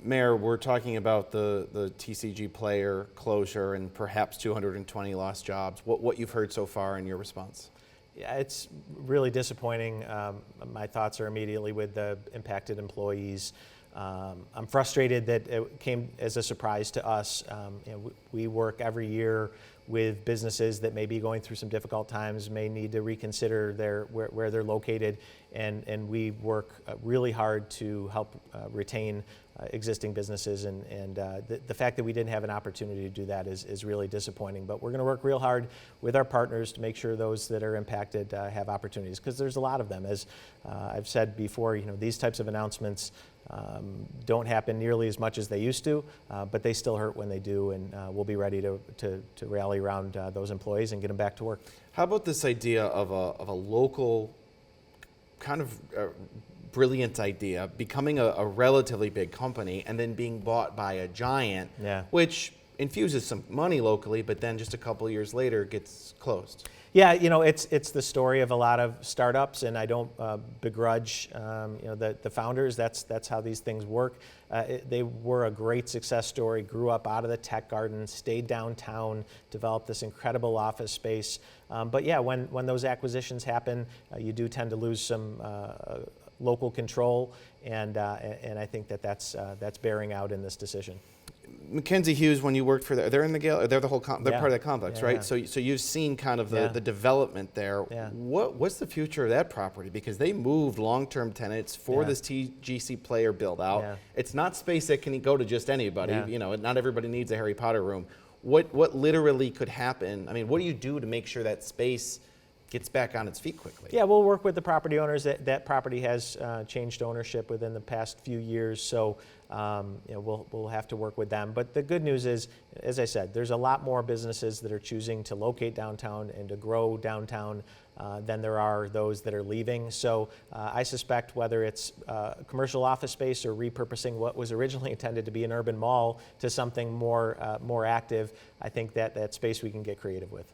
Mayor, we're talking about the TCGplayer closure and perhaps 220 lost jobs. What you've heard so far in your response? Yeah, it's really disappointing. My thoughts are immediately with the impacted employees. I'm frustrated that it came as a surprise to us. We work every year with businesses that may be going through some difficult times, may need to reconsider where they're located, and we work really hard to help retain existing businesses, and the fact that we didn't have an opportunity to do that is really disappointing. But we're going to work real hard with our partners to make sure those that are impacted have opportunities, because there's a lot of them. As I've said before, these types of announcements don't happen nearly as much as they used to, but they still hurt when they do, and we'll be ready to rally around those employees and get them back to work. How about this idea of a local kind of brilliant idea becoming a relatively big company and then being bought by a giant, which infuses some money locally, but then just a couple of years later gets closed? Yeah, it's the story of a lot of startups, and I don't begrudge the founders. That's how these things work. They were a great success story. Grew up out of the tech garden, stayed downtown, developed this incredible office space. But yeah, when those acquisitions happen, you do tend to lose some local control, and I think that's bearing out in this decision. Mackenzie Hughes, when you worked for they're in the Gale, they're the whole they're part of that complex, right? Yeah. So you've seen kind of the development there. Yeah. What's the future of that property? Because they moved long-term tenants for this TCGplayer build out. Yeah. It's not space that can go to just anybody. Yeah. Not everybody needs a Harry Potter room. What literally could happen? I mean, what do you do to make sure that space gets back on its feet quickly? Yeah, we'll work with the property owners. That property has changed ownership within the past few years, so we'll have to work with them. But the good news is, as I said, there's a lot more businesses that are choosing to locate downtown and to grow downtown than there are those that are leaving. So I suspect whether it's commercial office space or repurposing what was originally intended to be an urban mall to something more active, I think that space we can get creative with.